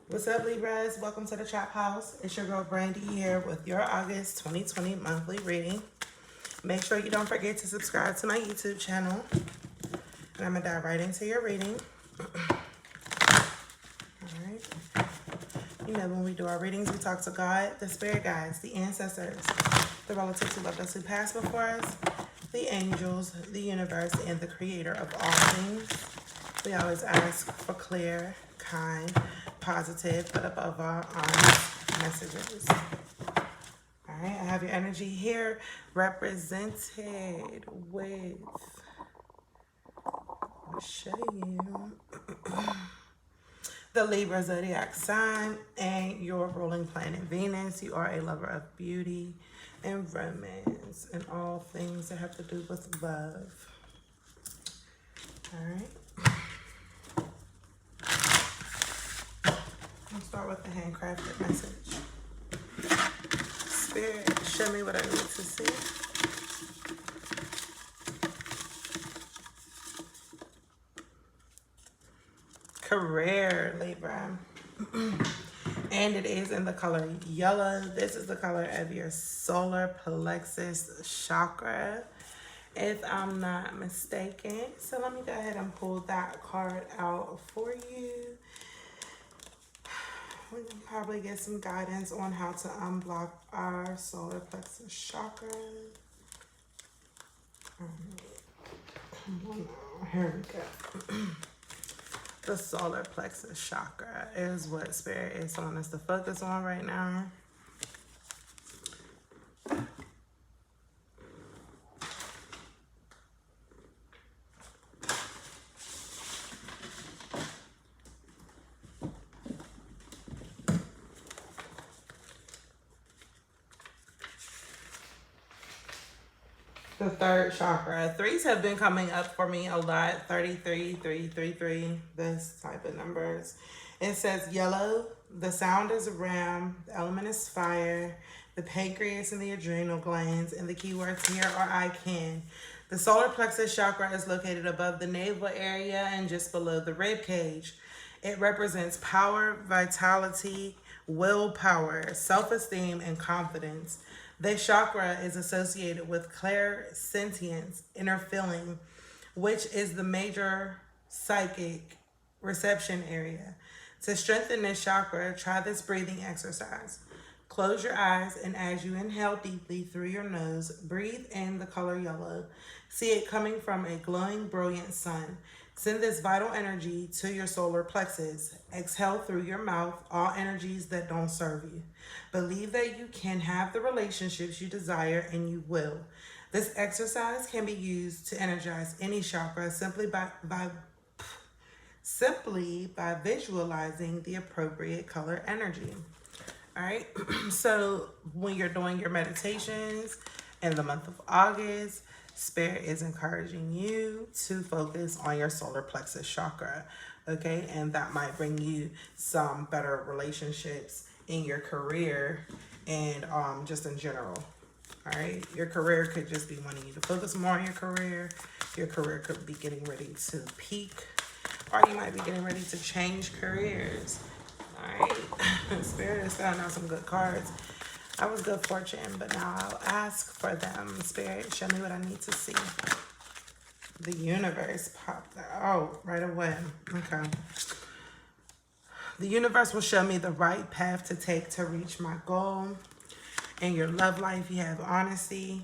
What's up, Libras? Welcome to the Trap House. It's your girl Brandy here with your August 2020 monthly reading. Make sure you don't forget to subscribe to my YouTube channel. And I'm going to dive right into your reading. Alright. You know, when we do our readings, we talk to God, the spirit guides, the ancestors, the relatives who loved us who passed before us, the angels, the universe, and the creator of all things. We always ask for clear, kind, positive, but above all, honest messages. All right, I have your energy here represented with, I'll show you, the Libra zodiac sign and your ruling planet Venus. You are a lover of beauty and romance and all things that have to do with love. All right. I'll start with the handcrafted message. Spirit, show me what I need to see. Career, Libra. And it is in the color yellow. This is the color of your solar plexus chakra, if I'm not mistaken. So let me go ahead and pull that card out for you. We can probably get some guidance on how to unblock our solar plexus chakra. Here we go. The solar plexus chakra is what Spirit is telling us to focus on right now. The third chakra. Threes have been coming up for me a lot. 33, 333, this type of numbers. It says yellow. The sound is a ram. The element is fire. The pancreas and the adrenal glands. And the keywords here are I can. The solar plexus chakra is located above the navel area and just below the rib cage. It represents power, vitality, willpower, self-esteem, and confidence. This chakra is associated with clairsentience, inner feeling, which is the major psychic reception area. To strengthen this chakra, try this breathing exercise. Close your eyes, and as you inhale deeply through your nose, breathe in the color yellow. See it coming from a glowing, brilliant sun. Send this vital energy to your solar plexus. Exhale through your mouth all energies that don't serve you. Believe that you can have the relationships you desire, and you will. This exercise can be used to energize any chakra simply by visualizing the appropriate color energy. All right. So when you're doing your meditations in the month of August, Spirit is encouraging you to focus on your solar plexus chakra, okay? And that might bring you some better relationships in your career and just in general, all right? Your career could just be wanting you to focus more on your career. Your career could be getting ready to peak, or you might be getting ready to change careers, all right? Spirit is throwing out some good cards. I was good fortune, but now I'll ask for them. Spirit, show me what I need to see. The universe popped out. Oh, right away. Okay. The universe will show me the right path to take to reach my goal. In your love life, you have honesty.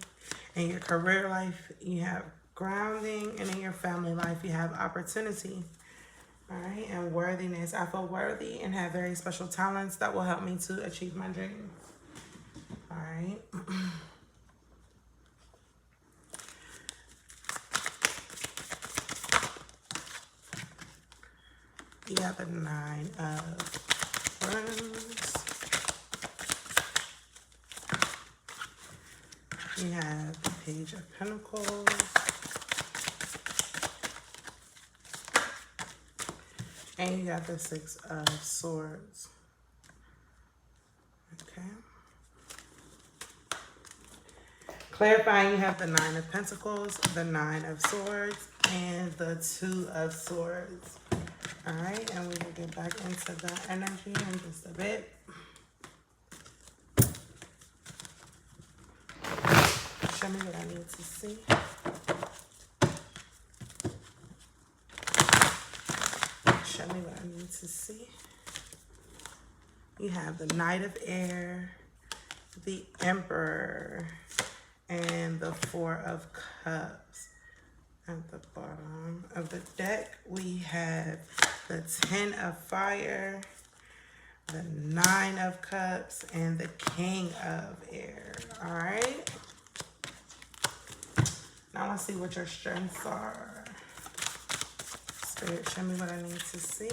In your career life, you have grounding. And in your family life, you have opportunity. All right, and worthiness. I feel worthy and have very special talents that will help me to achieve my dreams. All right. You have the 9 of Wands. You have the Page of Pentacles. And you got the 6 of Swords. Okay. Clarifying, you have the 9 of Pentacles, the 9 of Swords, and the 2 of Swords. All right, and we will get back into that energy in just a bit. Show me what I need to see. Show me what I need to see. You have the Knight of Air, the Emperor, and the Four of Cups. At the bottom of the deck, we have the Ten of Fire, the Nine of Cups, and the King of Air. All right. Now let's see what your strengths are. Spirit, show me what I need to see.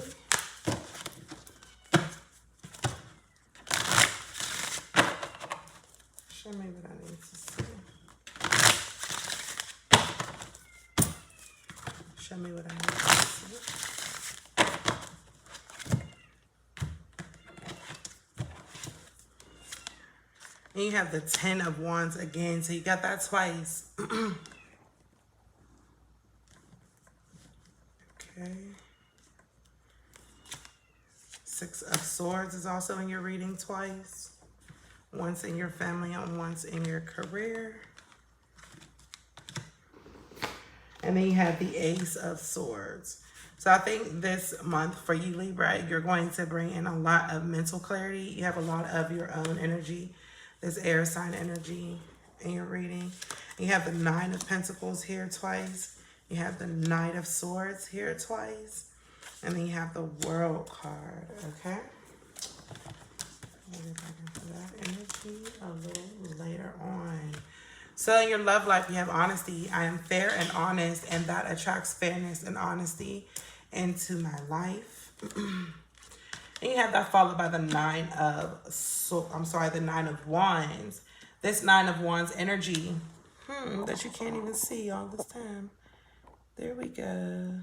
Show me what I need to see. Show me what I need to see. And you have the Ten of Wands again, so you got that twice. Okay. Six of Swords is also in your reading twice. Once in your family and once in your career. And then you have the Ace of Swords. So I think this month for you, Libra, you're going to bring in a lot of mental clarity. You have a lot of your own energy, this air sign energy in your reading. And you have the Nine of Pentacles here twice. You have the Knight of Swords here twice. And then you have the World card, okay? We'll get back into that energy a little later on. So in your love life, you have honesty. I am fair and honest, and that attracts fairness and honesty into my life. And you have that followed by the Nine of Wands. This Nine of Wands energy that you can't even see all this time. There we go.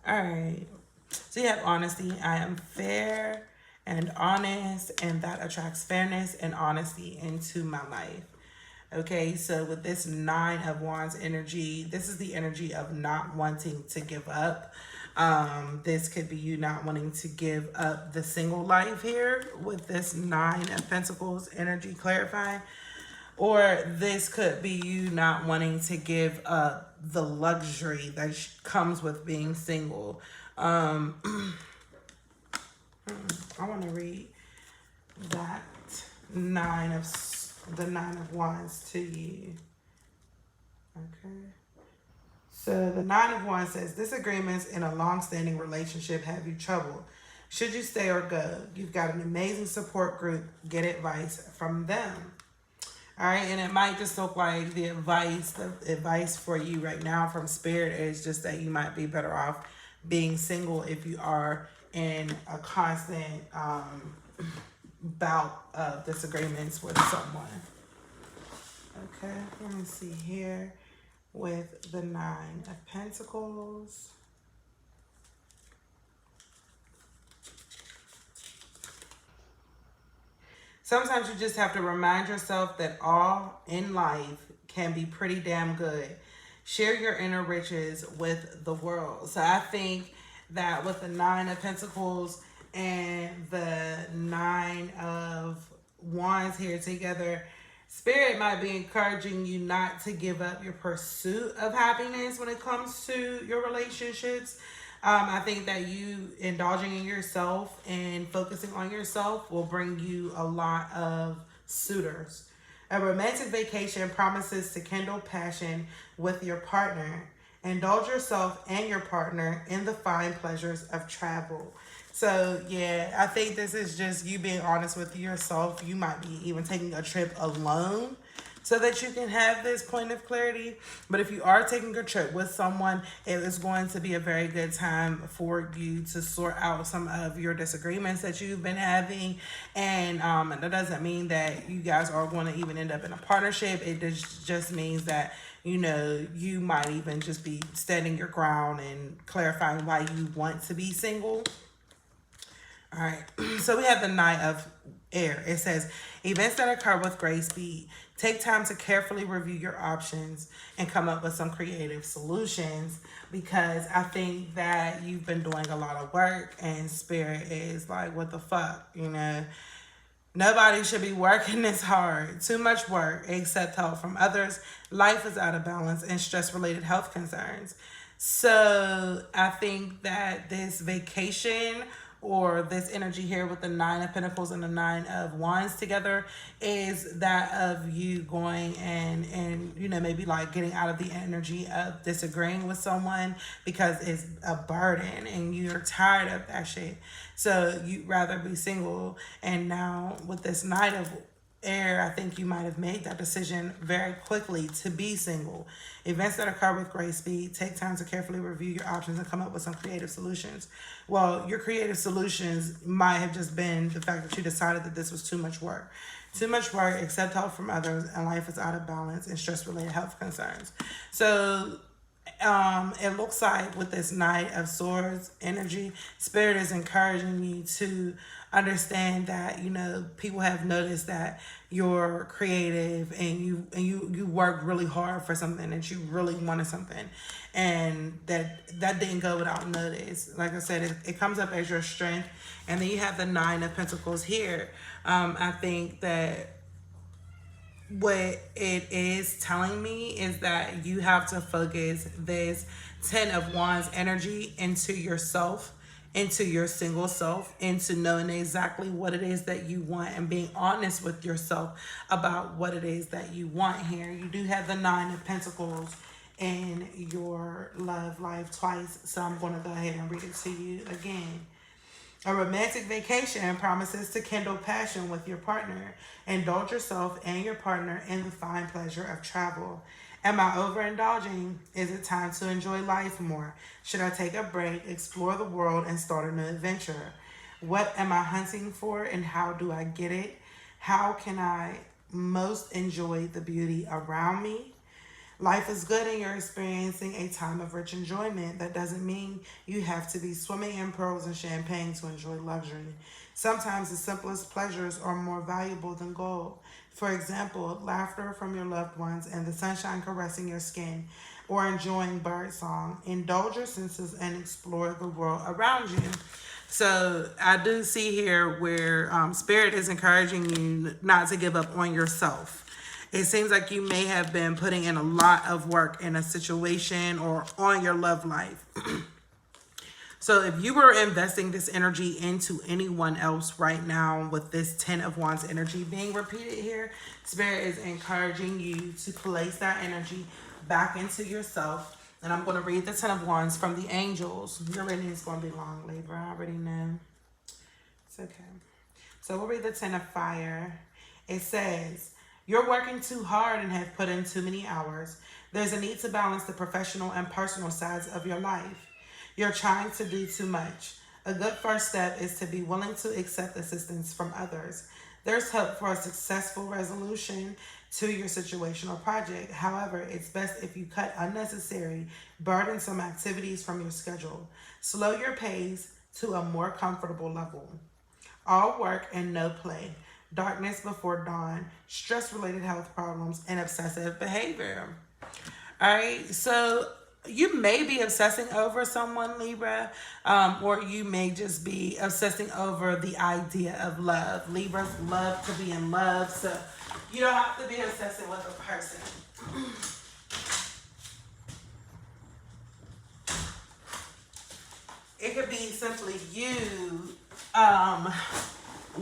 All right. So you have honesty. I am fair and honest, and that attracts fairness and honesty into my life. Okay, so with this Nine of Wands energy, this is the energy of not wanting to give up. This could be you not wanting to give up the single life here with this Nine of Pentacles energy clarifying. Or this could be you not wanting to give up the luxury that comes with being single. I want to read that the Nine of Wands to you. Okay. So the Nine of Wands says, disagreements in a long-standing relationship have you troubled. Should you stay or go? You've got an amazing support group. Get advice from them. All right, and it might just look like the advice for you right now from Spirit is just that you might be better off being single if you are in a constant bout of disagreements with someone. Okay, let me see here with the Nine of Pentacles. Sometimes you just have to remind yourself that all in life can be pretty damn good. Share your inner riches with the world. So I think that with the Nine of Pentacles and the Nine of Wands here together, Spirit might be encouraging you not to give up your pursuit of happiness when it comes to your relationships. I think that you indulging in yourself and focusing on yourself will bring you a lot of suitors. A romantic vacation promises to kindle passion with your partner. Indulge yourself and your partner in the fine pleasures of travel. So, yeah, I think this is just you being honest with yourself. You might be even taking a trip alone so that you can have this point of clarity. But if you are taking a trip with someone, it is going to be a very good time for you to sort out some of your disagreements that you've been having. And that doesn't mean that you guys are going to even end up in a partnership. It just means that, you know, you might even just be standing your ground and clarifying why you want to be single. All right, so we have the Knight of air. It says, events that occur with great speed. Take time to carefully review your options and come up with some creative solutions, because I think that you've been doing a lot of work and spirit is like, what the fuck, you know? Nobody should be working this hard. Too much work, accept help from others. Life is out of balance and stress related health concerns. So I think that this vacation or this energy here with the Nine of Pentacles and the Nine of Wands together is that of you going and you know, maybe like getting out of the energy of disagreeing with someone because it's a burden and you're tired of that shit. So you'd rather be single. And now with this Knight of Air, I think you might have made that decision very quickly to be single. Events that occur with great speed. Take time to carefully review your options and come up with some creative solutions. Well, your creative solutions might have just been the fact that you decided that this was too much work. Too much work, accept help from others, and life is out of balance and stress-related health concerns. So it looks like with this Knight of Swords energy, Spirit is encouraging you to understand that, you know, people have noticed that you're creative and you work really hard for something, that you really wanted something, and that didn't go without notice. Like I said, it comes up as your strength. And then you have the Nine of Pentacles here. I think that what it is telling me is that you have to focus this Ten of Wands energy into yourself, into your single self, into knowing exactly what it is that you want and being honest with yourself about what it is that you want here. You do have the Nine of Pentacles in your love life twice, so I'm going to go ahead and read it to you again. A romantic vacation promises to kindle passion with your partner. Indulge yourself and your partner in the fine pleasure of travel. Am I overindulging? Is it time to enjoy life more? Should I take a break, explore the world, and start a new adventure? What am I hunting for and how do I get it? How can I most enjoy the beauty around me? Life is good and you're experiencing a time of rich enjoyment. That doesn't mean you have to be swimming in pearls and champagne to enjoy luxury. Sometimes the simplest pleasures are more valuable than gold. For example, laughter from your loved ones and the sunshine caressing your skin, or enjoying birdsong. Indulge your senses and explore the world around you. So I do see here where Spirit is encouraging you not to give up on yourself. It seems like you may have been putting in a lot of work in a situation or on your love life. So if you were investing this energy into anyone else right now with this Ten of Wands energy being repeated here, Spirit is encouraging you to place that energy back into yourself. And I'm going to read the Ten of Wands from the angels. Your reading is going to be long, Libra. I already know. It's okay. So we'll read the Ten of Fire. It says, you're working too hard and have put in too many hours. There's a need to balance the professional and personal sides of your life. You're trying to do too much. A good first step is to be willing to accept assistance from others. There's hope for a successful resolution to your situation or project. However, it's best if you cut unnecessary, burdensome activities from your schedule. Slow your pace to a more comfortable level. All work and no play. Darkness before dawn, stress-related health problems, and obsessive behavior. All right, so you may be obsessing over someone, Libra, or you may just be obsessing over the idea of love. Libras love to be in love, so you don't have to be obsessing with a person. It could be simply you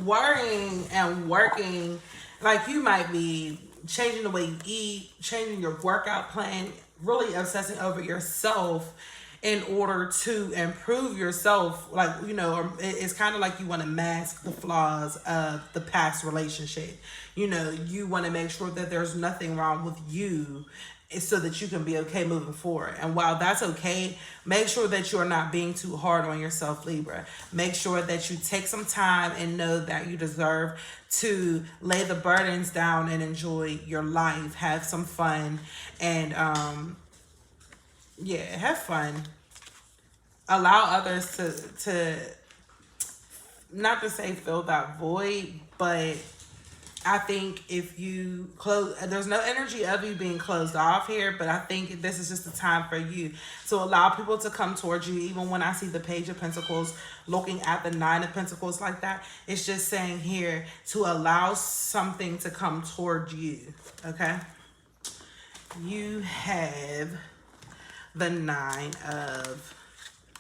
worrying and working. Like you might be changing the way you eat, changing your workout plan, really obsessing over yourself in order to improve yourself. Like, you know, or it's kind of like you want to mask the flaws of the past relationship. You know, you want to make sure that there's nothing wrong with you so that you can be okay moving forward. And while that's okay, make sure that you're not being too hard on yourself, Libra. Make sure that you take some time and know that you deserve to lay the burdens down and enjoy your life. Have some fun and yeah, have fun. Allow others to not to say fill that void, but I think if you close, there's no energy of you being closed off here, but I think this is just the time for you to allow people to come towards you. Even when I see the Page of Pentacles looking at the Nine of Pentacles like that, it's just saying here to allow something to come toward you, okay? You have the Nine of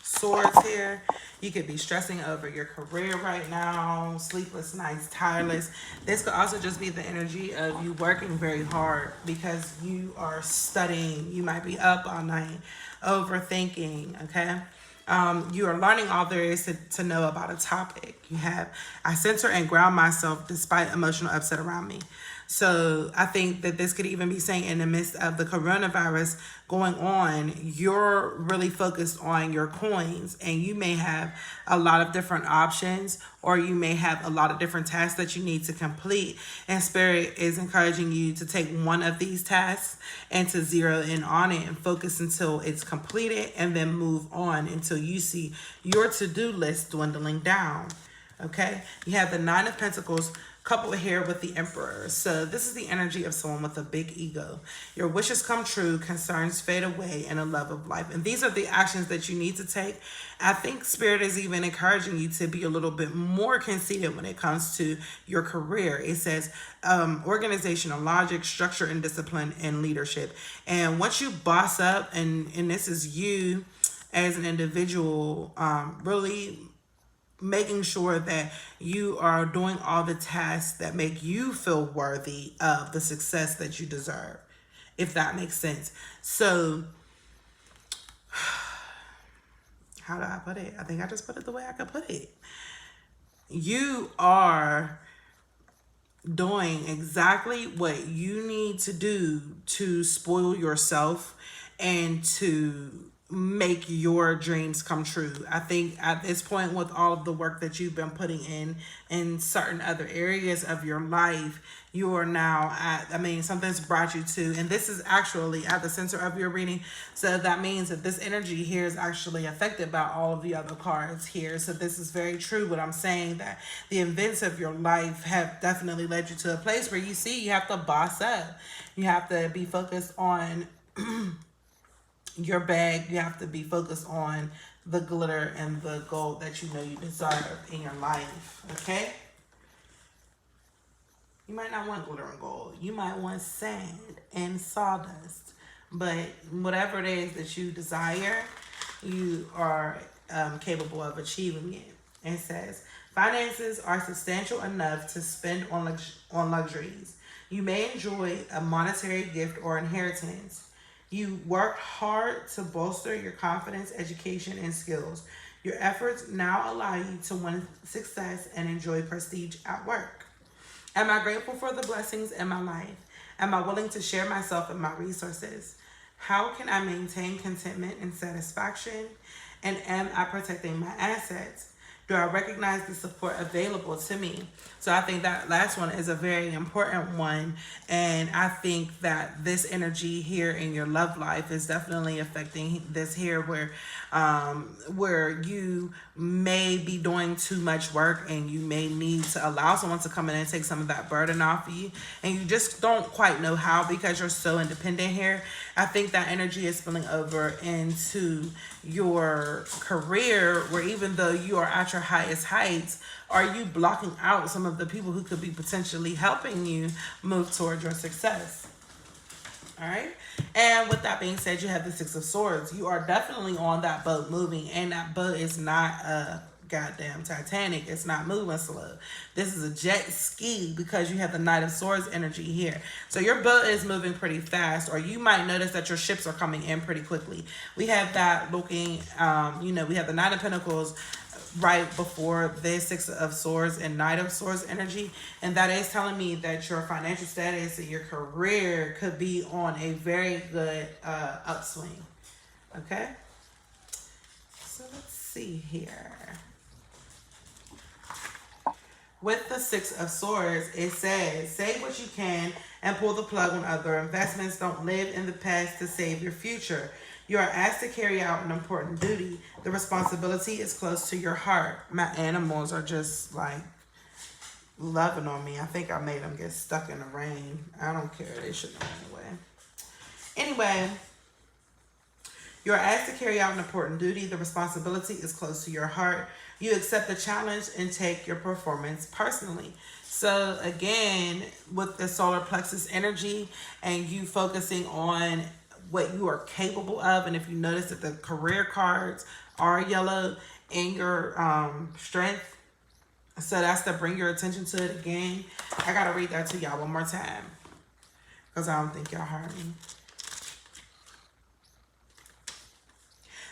Swords here. You could be stressing over your career right now, sleepless nights, tireless. This could also just be the energy of you working very hard because you are studying. You might be up all night, overthinking, okay? You are learning all there is to know about a topic. You have, I center and ground myself despite emotional upset around me. So I think that this could even be saying in the midst of the coronavirus going on, you're really focused on your coins and you may have a lot of different options or you may have a lot of different tasks that you need to complete. And Spirit is encouraging you to take one of these tasks and to zero in on it and focus until it's completed and then move on until you see your to-do list dwindling down. Okay, you have the Nine of Pentacles coupled here with the Emperor. So this is the energy of someone with a big ego. Your wishes come true, concerns fade away, and a love of life. And these are the actions that you need to take. I think Spirit is even encouraging you to be a little bit more conceited when it comes to your career. It says organizational logic, structure, and discipline, and leadership. And once you boss up, and this is you as an individual, really making sure that you are doing all the tasks that make you feel worthy of the success that you deserve, if that makes sense. So how do I put it? I think I just put it the way I could put it. You are doing exactly what you need to do to spoil yourself and to make your dreams come true. I think at this point, with all of the work that you've been putting in certain other areas of your life, you are now at, I mean, something's brought you to, and this is actually at the center of your reading. So that means that this energy here is actually affected by all of the other cards here. So this is very true what I'm saying, that the events of your life have definitely led you to a place where you see you have to boss up. You have to be focused on your bag. You have to be focused on the glitter and the gold that you know you deserve in your life, okay? You might not want glitter and gold. You might want sand and sawdust. But whatever it is that you desire, you are capable of achieving it. It says, finances are substantial enough to spend on luxuries. You may enjoy a monetary gift or inheritance. You worked hard to bolster your confidence, education, and skills. Your efforts now allow you to win success and enjoy prestige at work. Am I grateful for the blessings in my life? Am I willing to share myself and my resources? How can I maintain contentment and satisfaction? And am I protecting my assets? Do I recognize the support available to me? So I think that last one is a very important one. And I think that this energy here in your love life is definitely affecting this here where you may be doing too much work and you may need to allow someone to come in and take some of that burden off of you. And you just don't quite know how because you're so independent here. I think that energy is spilling over into your career where even though you are at your highest heights, are you blocking out some of the people who could be potentially helping you move towards your success? All right. And with that being said, you have the Six of Swords. You are definitely on that boat moving, and that boat is not a goddamn Titanic. It's not moving slow. This is a jet ski because you have the Knight of Swords energy here. So your boat is moving pretty fast, or you might notice that your ships are coming in pretty quickly. We have that looking, we have the Knight of Pentacles right before the Six of Swords and Knight of Swords energy, and that is telling me that your financial status and your career could be on a very good upswing. Okay, so let's see here. With the Six of Swords, it says, save what you can and pull the plug on other investments. Don't live in the past to save your future. You are asked to carry out an important duty. The responsibility is close to your heart. My animals are just like loving on me. I think I made them get stuck in the rain. I don't care. They shouldn't have run away. Anyway, you are asked to carry out an important duty. The responsibility is close to your heart. You accept the challenge and take your performance personally. So again, with the solar plexus energy and you focusing on what you are capable of, and if you notice that the career cards are yellow in your strength, so that's to bring your attention to it again. I gotta read that to y'all one more time because I don't think y'all heard me.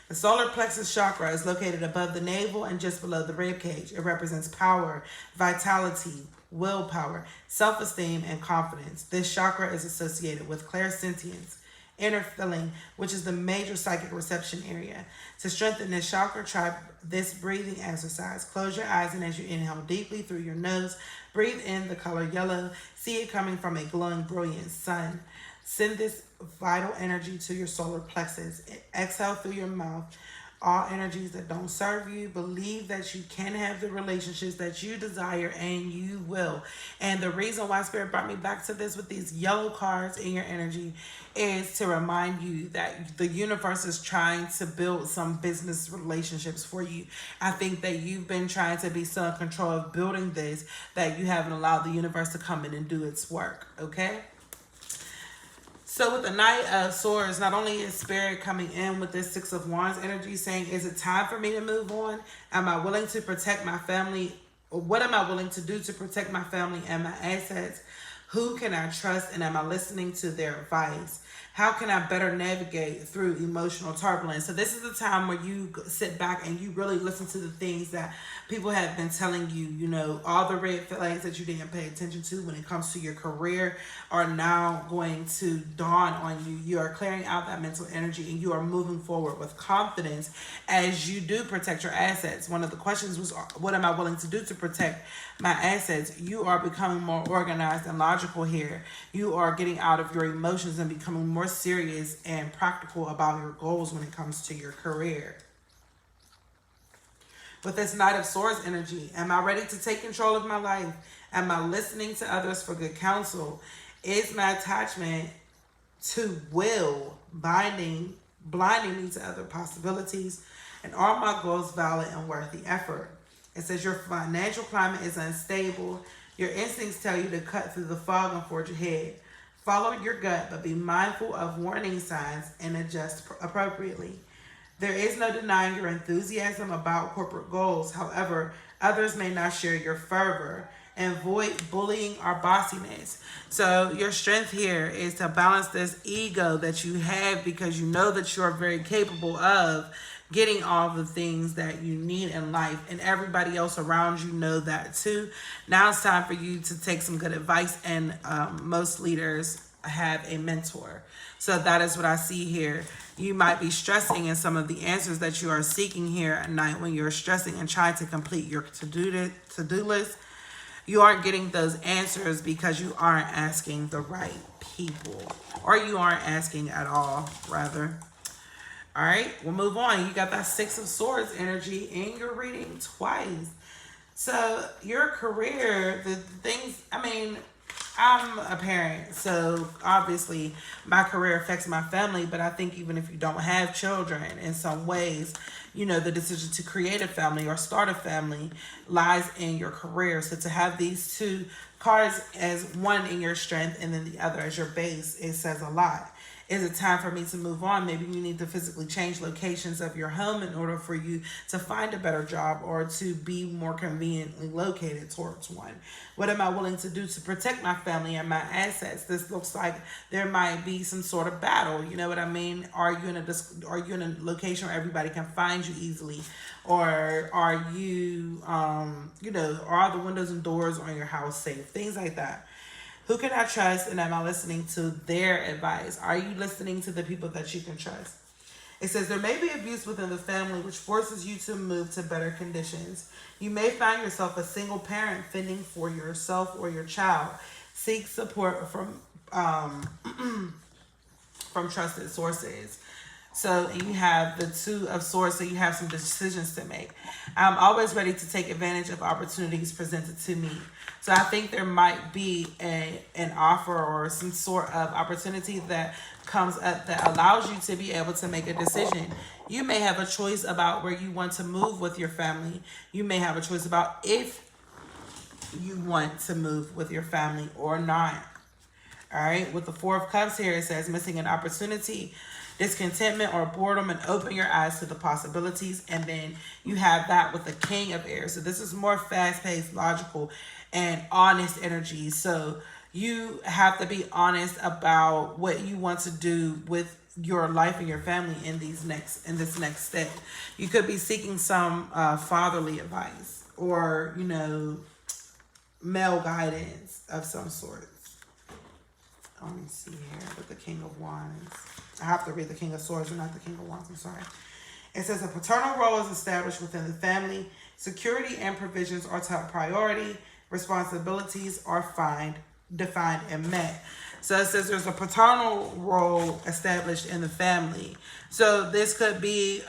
The solar plexus chakra is located above the navel and just below the rib cage. It represents power, vitality, willpower, self-esteem, and confidence. This chakra is associated with clairsentience, inner feeling, which is the major psychic reception area. To strengthen this chakra, try this breathing exercise. Close your eyes, and as you inhale deeply through your nose, breathe in the color yellow. See it coming from a glowing, brilliant sun. Send this vital energy to your solar plexus. Exhale through your mouth all energies that don't serve you. Believe that you can have the relationships that you desire, and you will. And the reason why Spirit brought me back to this with these yellow cards in your energy is to remind you that the universe is trying to build some business relationships for you. I think that you've been trying to be so in control of building this that you haven't allowed the universe to come in and do its work, okay? So with the Knight of Swords, not only is Spirit coming in with this Six of Wands energy saying, is it time for me to move on? Am I willing to protect my family? Or what am I willing to do to protect my family and my assets? Who can I trust, and am I listening to their advice? How can I better navigate through emotional turbulence? So this is the time where you sit back and you really listen to the things that people have been telling you. You know, all the red flags that you didn't pay attention to when it comes to your career are now going to dawn on you. You are clearing out that mental energy and you are moving forward with confidence as you do protect your assets. One of the questions was, what am I willing to do to protect my assets? You are becoming more organized and logical here. You are getting out of your emotions and becoming more serious and practical about your goals when it comes to your career. With this Knight of Swords energy, am I ready to take control of my life? Am I listening to others for good counsel? Is my attachment to will blinding me to other possibilities? And are my goals valid and worth the effort? It says your financial climate is unstable. Your instincts tell you to cut through the fog and forge ahead. Follow your gut, but be mindful of warning signs and adjust appropriately. There is no denying your enthusiasm about corporate goals. However, others may not share your fervor. Avoid bullying or bossiness. So your strength here is to balance this ego that you have because you know that you're very capable of getting all the things that you need in life, and everybody else around you know that too. Now it's time for you to take some good advice, and most leaders have a mentor. So that is what I see here. You might be stressing in some of the answers that you are seeking here at night when you're stressing and trying to complete your to-do list. You aren't getting those answers because you aren't asking the right people, or you aren't asking at all, rather. All right, we'll move on. You got that Six of Swords energy in your reading twice. So your career, the things, I mean, I'm a parent, so obviously my career affects my family, but I think even if you don't have children, in some ways, you know, the decision to create a family or start a family lies in your career. So to have these two cards as one in your strength and then the other as your base, it says a lot. Is it time for me to move on? Maybe you need to physically change locations of your home in order for you to find a better job or to be more conveniently located towards one. What am I willing to do to protect my family and my assets? This looks like there might be some sort of battle. You know what I mean? Are you in a location where everybody can find you easily? Or are you, you know, are the windows and doors on your house safe? Things like that. Who can I trust, and am I listening to their advice? Are you listening to the people that you can trust? It says there may be abuse within the family which forces you to move to better conditions. You may find yourself a single parent fending for yourself or your child. Seek support from trusted sources. So you have the Two of Swords, so you have some decisions to make. I'm always ready to take advantage of opportunities presented to me. So I think there might be an offer or some sort of opportunity that comes up that allows you to be able to make a decision. You may have a choice about where you want to move with your family. You may have a choice about if you want to move with your family or not. All right, with the Four of Cups here, it says missing an opportunity, discontentment, or boredom, and open your eyes to the possibilities. And then you have that with the King of Air. So this is more fast-paced, logical, and honest energy. So you have to be honest about what you want to do with your life and your family in this next step. You could be seeking some fatherly advice, or male guidance of some sort. Let me see here with the King of Wands. I have to read the King of Swords and not the King of Wands. I'm sorry. It says a paternal role is established within the family. Security and provisions are top priority. Responsibilities are defined and met. So it says there's a paternal role established in the family. So this could be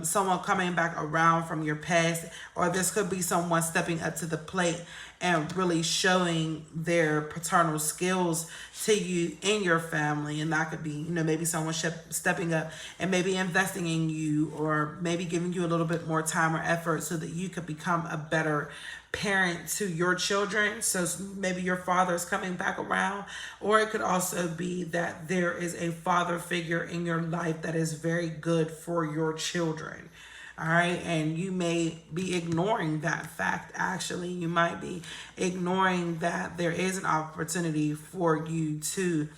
someone coming back around from your past, or this could be someone stepping up to the plate and really showing their paternal skills to you in your family. And that could be, maybe someone stepping up and maybe investing in you, or maybe giving you a little bit more time or effort so that you could become a better parent to your children. So maybe your father is coming back around, or it could also be that there is a father figure in your life that is very good for your children. All right. And you may be ignoring that fact. Actually, you might be ignoring that there is an opportunity for you to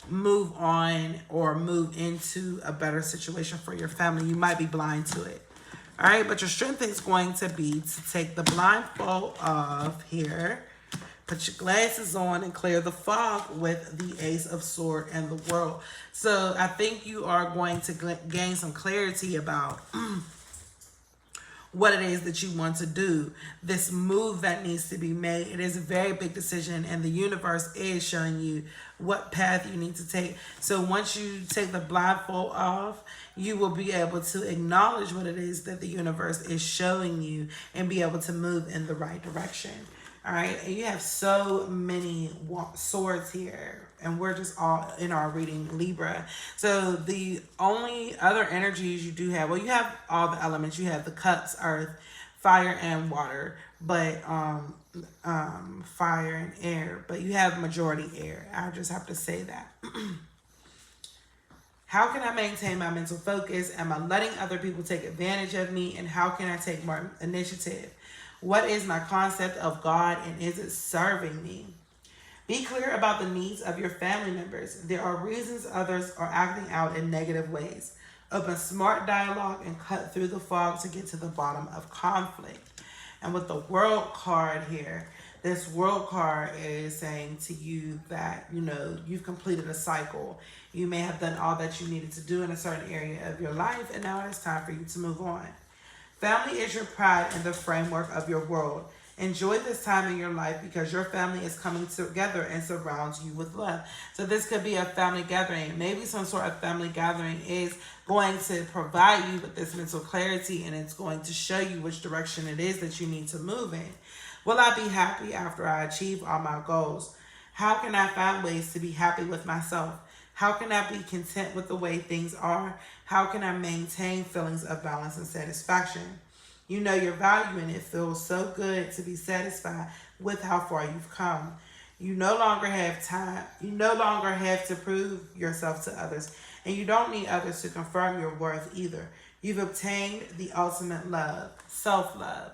move on or move into a better situation for your family. You might be blind to it. All right. But your strength is going to be to take the blindfold off here, put your glasses on, and clear the fog with the Ace of Swords and the World. So I think you are going to gain some clarity about what it is that you want to do, this move that needs to be made. It is a very big decision, and the universe is showing you what path you need to take. So once you take the blindfold off, you will be able to acknowledge what it is that the universe is showing you and be able to move in the right direction. All right, and you have so many swords here, and we're just all in our reading Libra. So the only other energies you do have, well, you have all the elements. You have the cups, earth, fire, and water, but fire and air, but you have majority air. I just have to say that. How can I maintain my mental focus? Am I letting other people take advantage of me? And how can I take more initiative? What is my concept of God, and is it serving me? Be clear about the needs of your family members. There are reasons others are acting out in negative ways. Open smart dialogue and cut through the fog to get to the bottom of conflict. And with the World card here, this World card is saying to you that, you've completed a cycle. You may have done all that you needed to do in a certain area of your life, and now it's time for you to move on. Family is your pride in the framework of your world. Enjoy this time in your life because your family is coming together and surrounds you with love. So this could be a family gathering. Maybe some sort of family gathering is going to provide you with this mental clarity, and it's going to show you which direction it is that you need to move in. Will I be happy after I achieve all my goals? How can I find ways to be happy with myself? How can I be content with the way things are? How can I maintain feelings of balance and satisfaction? You know your value, and it feels so good to be satisfied with how far you've come. You no longer have time. You no longer have to prove yourself to others, and you don't need others to confirm your worth either. You've obtained the ultimate love, self-love.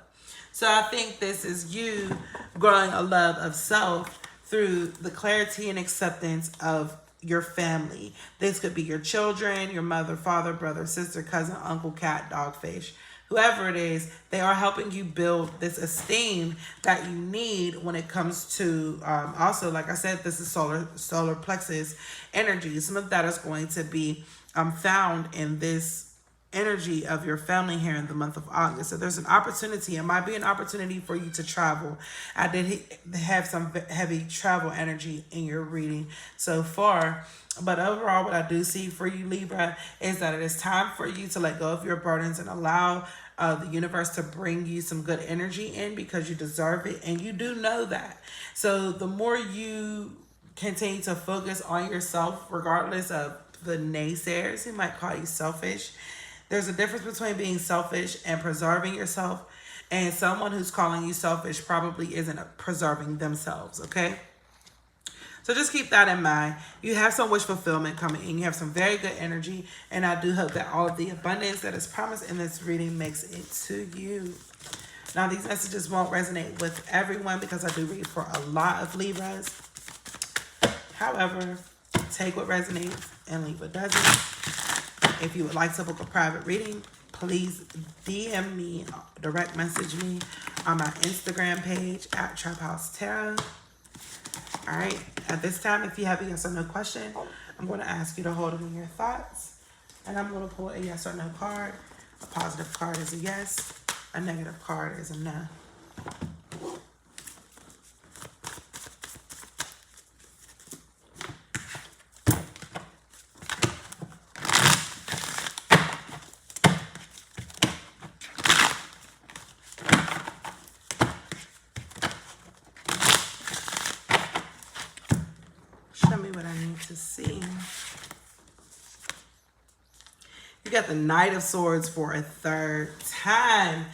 So I think this is you growing a love of self through the clarity and acceptance of your family. This could be your children, your mother, father, brother, sister, cousin, uncle, cat, dog, fish. Whoever it is, they are helping you build this esteem that you need when it comes to, also, like I said, this is solar plexus energy. Some of that is going to be found in this energy of your family here in the month of August. So there's an opportunity. It might be an opportunity for you to travel. I did have some heavy travel energy in your reading so far. But overall, what I do see for you, Libra, is that it is time for you to let go of your burdens and allow the universe to bring you some good energy in, because you deserve it and you do know that. So the more you continue to focus on yourself, regardless of the naysayers who might call you selfish, there's a difference between being selfish and preserving yourself. And someone who's calling you selfish probably isn't preserving themselves, okay? So just keep that in mind. You have some wish fulfillment coming in. You have some very good energy. And I do hope that all of the abundance that is promised in this reading makes it to you. Now, these messages won't resonate with everyone because I do read for a lot of Libras. However, take what resonates and leave what doesn't. If you would like to book a private reading, please DM me, direct message me on my Instagram page at Trap House Tarot. All right, at this time, if you have a yes or no question, I'm going to ask you to hold it in your thoughts. And I'm going to pull a yes or no card. A positive card is a yes. A negative card is a no. Show me what I need to see. You got the Knight of Swords for a third time.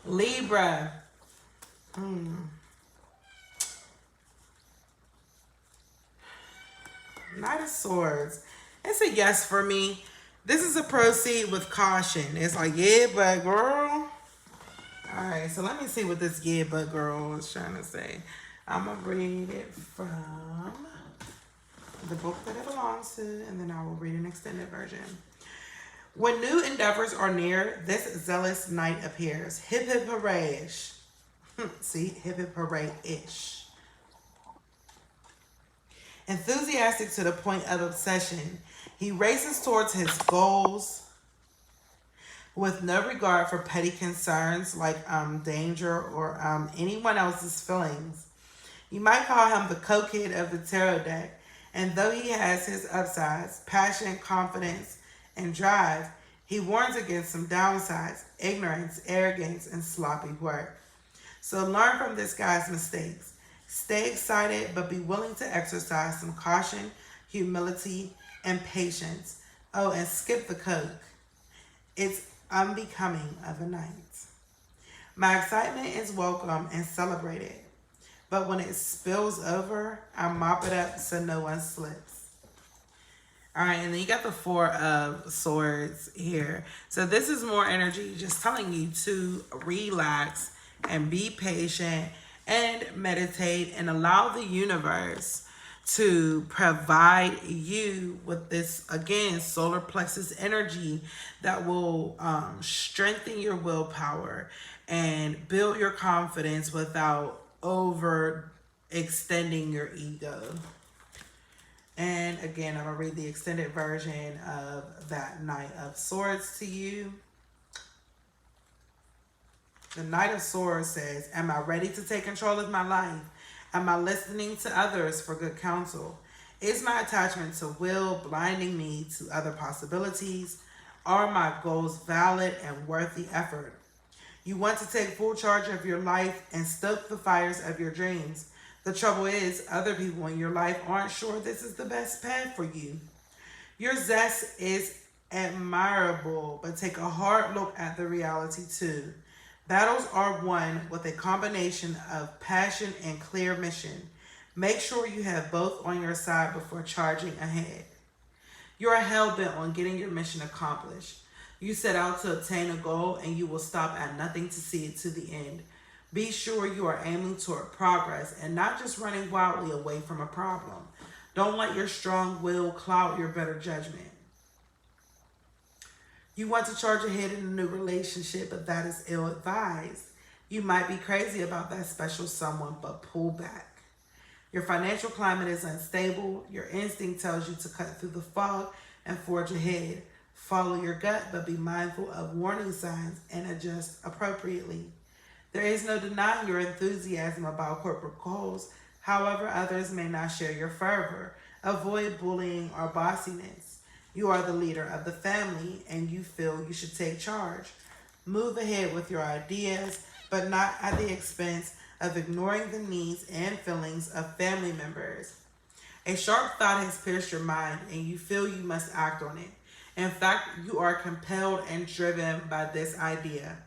Libra. Knight of Swords. It's a yes for me. This is a proceed with caution. It's like, yeah, but girl. All right, so let me see what this yeah, but girl is trying to say. I'm going to read it from the book that it belongs to, and then I will read an extended version. When new endeavors are near, this zealous knight appears. Hip hip hooray-ish. See, hip hip hooray-ish. Enthusiastic to the point of obsession, he races towards his goals with no regard for petty concerns like danger or anyone else's feelings. You might call him the cokehead of the tarot deck, and though he has his upsides, passion, confidence, and drive, he warns against some downsides: ignorance, arrogance, and sloppy work. So learn from this guy's mistakes. Stay excited, but be willing to exercise some caution, humility, and patience. Oh, and skip the coke. It's unbecoming of a knight. My excitement is welcome and celebrated, but when it spills over, I mop it up so no one slips. All right, and then you got the Four of Swords here. So this is more energy just telling you to relax and be patient and meditate and allow the universe to provide you with this, again, solar plexus energy that will strengthen your willpower and build your confidence without overextending your ego. And again, I'm going to read the extended version of that Knight of Swords to you. The Knight of Swords says, am I ready to take control of my life? Am I listening to others for good counsel? Is my attachment to will blinding me to other possibilities? Are my goals valid and worth the effort? You want to take full charge of your life and stoke the fires of your dreams. The trouble is, other people in your life aren't sure this is the best path for you. Your zest is admirable, but take a hard look at the reality too. Battles are won with a combination of passion and clear mission. Make sure you have both on your side before charging ahead. You are hell-bent on getting your mission accomplished. You set out to obtain a goal and you will stop at nothing to see it to the end. Be sure you are aiming toward progress and not just running wildly away from a problem. Don't let your strong will cloud your better judgment. You want to charge ahead in a new relationship, but that is ill-advised. You might be crazy about that special someone, but pull back. Your financial climate is unstable. Your instinct tells you to cut through the fog and forge ahead. Follow your gut, but be mindful of warning signs and adjust appropriately. There is no denying your enthusiasm about corporate goals. However, others may not share your fervor. Avoid bullying or bossiness. You are the leader of the family and you feel you should take charge. Move ahead with your ideas, but not at the expense of ignoring the needs and feelings of family members. A sharp thought has pierced your mind and you feel you must act on it. In fact, you are compelled and driven by this idea.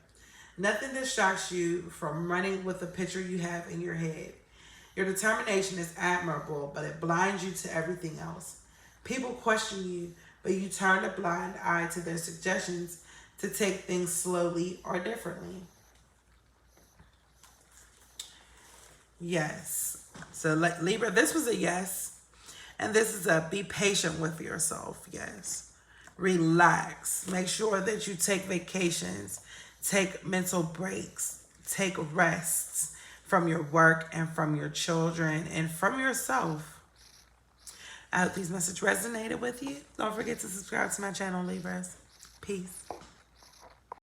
Nothing distracts you from running with the picture you have in your head. Your determination is admirable, but it blinds you to everything else. People question you, but you turn a blind eye to their suggestions to take things slowly or differently. Yes. So, like Libra, this was a yes. And this is a be patient with yourself. Yes. Relax. Make sure that you take vacations, take mental breaks, take rests from your work and from your children and from yourself. I hope these messages resonated with you. Don't forget to subscribe to my channel, Libras. Peace.